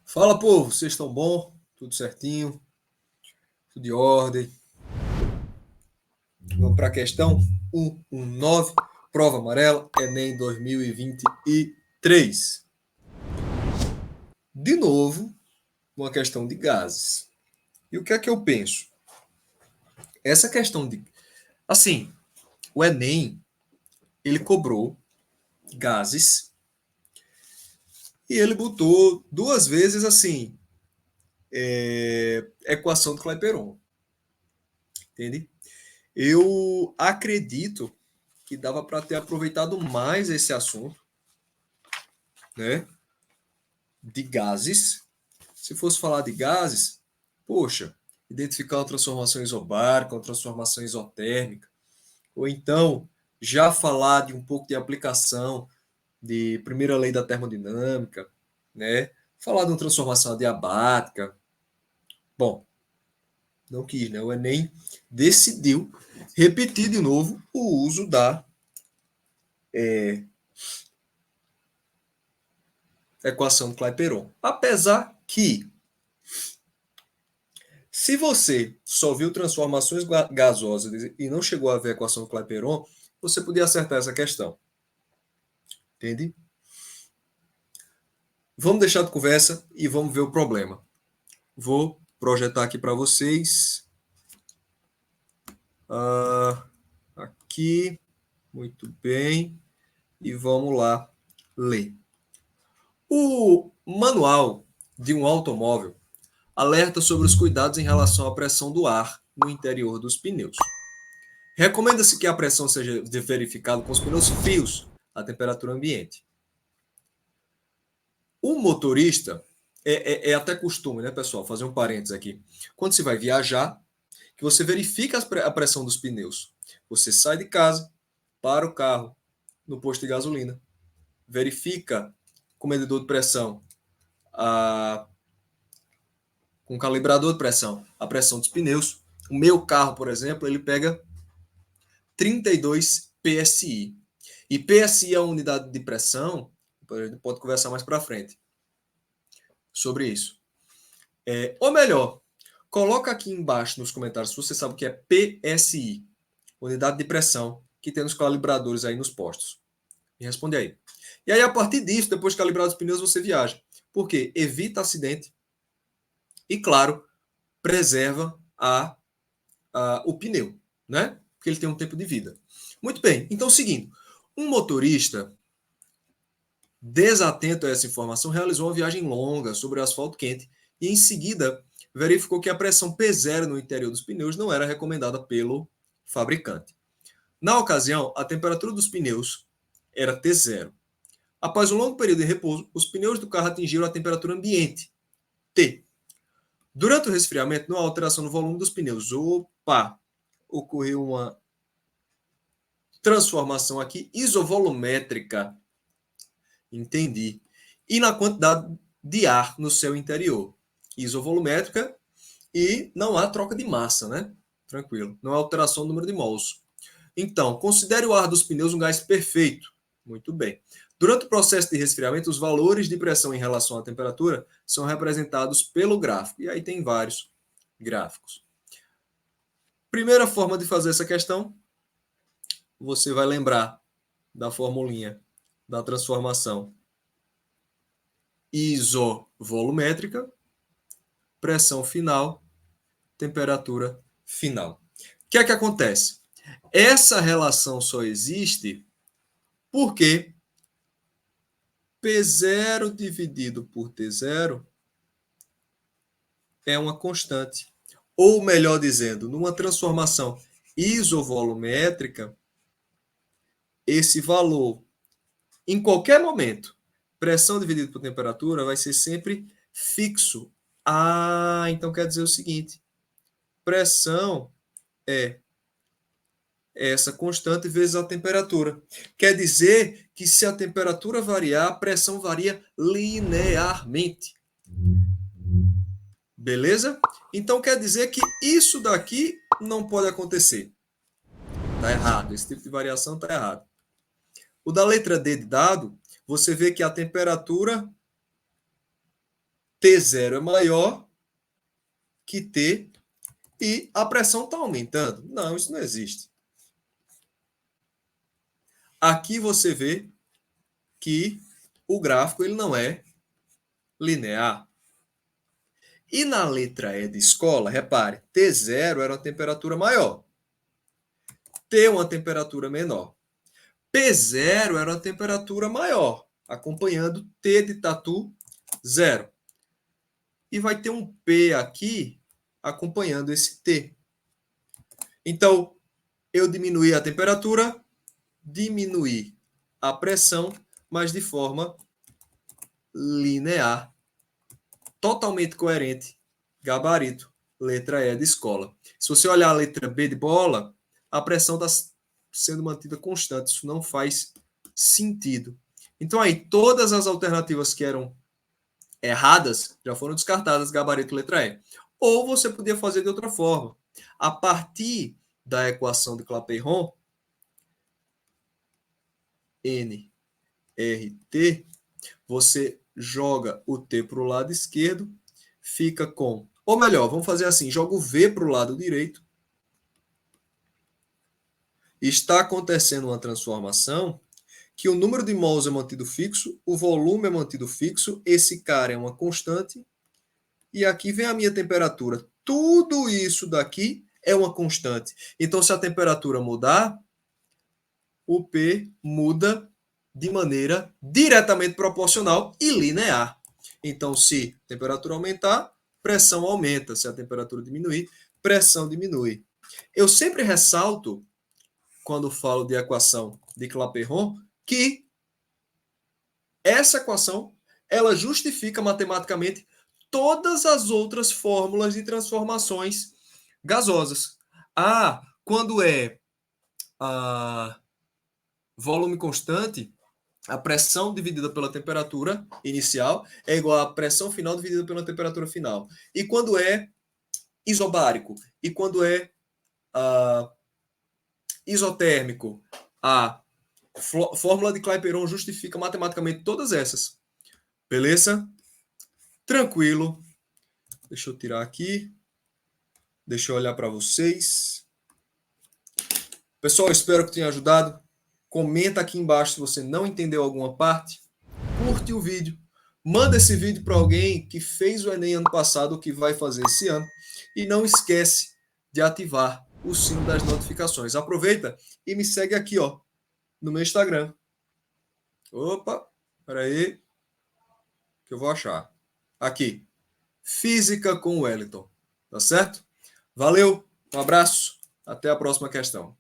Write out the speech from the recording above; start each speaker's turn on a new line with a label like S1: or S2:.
S1: Fala, povo, vocês estão bom? Tudo certinho? Tudo de ordem? Vamos para a questão 119, prova amarela, Enem 2023. De novo, uma questão de gases. E o que é que eu penso? Essa questão de... Assim, o Enem, ele cobrou gases e ele botou duas vezes, assim, equação do Clapeyron. Entende? Eu acredito que dava para ter aproveitado mais esse assunto, né? De gases. Se fosse falar de gases, poxa, identificar uma transformação isobárica, uma transformação isotérmica, ou então já falar de um pouco de aplicação de primeira lei da termodinâmica, né? Falar de uma transformação adiabática. Bom, não quis, né? O Enem decidiu repetir de novo o uso da equação do Clapeyron. Apesar que, se você só viu transformações gasosas e não chegou a ver a equação do Clapeyron, você podia acertar essa questão. Entende? Vamos deixar de conversa e vamos ver o problema. Vou projetar aqui para vocês. Aqui. Muito bem. E vamos lá ler. O manual de um automóvel alerta sobre os cuidados em relação à pressão do ar no interior dos pneus. Recomenda-se que a pressão seja verificada com os pneus frios à temperatura ambiente. O motorista, é até costume, né, pessoal, fazer um parênteses aqui. Quando você vai viajar, que você verifica a pressão dos pneus. Você sai de casa, para o carro no posto de gasolina, verifica com o medidor de pressão, com o calibrador de pressão, a pressão dos pneus. O meu carro, por exemplo, ele pega 32 PSI. E PSI é a unidade de pressão, a gente pode conversar mais para frente sobre isso. Ou melhor, coloca aqui embaixo nos comentários se você sabe o que é PSI, unidade de pressão, que tem nos calibradores aí nos postos. Me responde aí. E aí, a partir disso, depois de calibrar os pneus, você viaja. Por quê? Evita acidente e, claro, preserva o pneu, né? Porque ele tem um tempo de vida. Muito bem, então seguindo. Um motorista desatento a essa informação realizou uma viagem longa sobre o asfalto quente e em seguida verificou que a pressão P0 no interior dos pneus não era recomendada pelo fabricante. Na ocasião, a temperatura dos pneus era T0. Após um longo período de repouso, os pneus do carro atingiram a temperatura ambiente, T. Durante o resfriamento, não há alteração no volume dos pneus. Opa! Ocorreu uma transformação aqui isovolumétrica. Entendi. E na quantidade de ar no seu interior. Isovolumétrica e não há troca de massa, né? Tranquilo. Não há alteração do número de mols. Então, considere o ar dos pneus um gás perfeito. Muito bem. Durante o processo de resfriamento, os valores de pressão em relação à temperatura são representados pelo gráfico. E aí tem vários gráficos. Primeira forma de fazer essa questão, você vai lembrar da formulinha da transformação isovolumétrica, pressão final, temperatura final. O que é que acontece? Essa relação só existe porque P0 dividido por T0 é uma constante. Ou melhor dizendo, numa transformação isovolumétrica, esse valor, em qualquer momento, pressão dividido por temperatura, vai ser sempre fixo. Então quer dizer o seguinte, pressão é essa constante vezes a temperatura. Quer dizer que se a temperatura variar, a pressão varia linearmente. Beleza? Então quer dizer que isso daqui não pode acontecer. Está errado. Esse tipo de variação está errado. O da letra D de dado, você vê que a temperatura T0 é maior que T e a pressão está aumentando. Não, isso não existe. Aqui você vê que o gráfico ele não é linear. E na letra E de escola, repare, T0 era uma temperatura maior. T uma temperatura menor. P0 era uma temperatura maior, acompanhando T de tatu 0. E vai ter um P aqui acompanhando esse T. Então, eu diminuí a temperatura, diminuí a pressão, mas de forma linear. Totalmente coerente. Gabarito. Letra E de escola. Se você olhar a letra B de bola, a pressão está sendo mantida constante. Isso não faz sentido. Então, aí, todas as alternativas que eram erradas já foram descartadas, gabarito letra E. Ou você podia fazer de outra forma. A partir da equação de Clapeyron, N, R, T, você joga o T para o lado esquerdo, fica com... Ou melhor, vamos fazer assim, joga o V para o lado direito. Está acontecendo uma transformação que o número de mols é mantido fixo, o volume é mantido fixo, esse cara é uma constante, e aqui vem a minha temperatura. Tudo isso daqui é uma constante. Então, se a temperatura mudar, o P muda de maneira diretamente proporcional e linear. Então, se a temperatura aumentar, pressão aumenta. Se a temperatura diminuir, pressão diminui. Eu sempre ressalto, quando falo de equação de Clapeyron, que essa equação ela justifica matematicamente todas as outras fórmulas de transformações gasosas. Quando é volume constante, a pressão dividida pela temperatura inicial é igual à pressão final dividida pela temperatura final. E quando é isobárico, e quando é isotérmico, a fórmula de Clapeyron justifica matematicamente todas essas. Beleza? Tranquilo. Deixa eu tirar aqui. Deixa eu olhar para vocês. Pessoal, espero que tenha ajudado. Comenta aqui embaixo se você não entendeu alguma parte. Curte o vídeo. Manda esse vídeo para alguém que fez o Enem ano passado ou que vai fazer esse ano. E não esquece de ativar o sino das notificações. Aproveita e me segue aqui, ó, no meu Instagram. Opa, peraí, que eu vou achar. Aqui, Física com Wellington. Tá certo? Valeu, um abraço, até a próxima questão.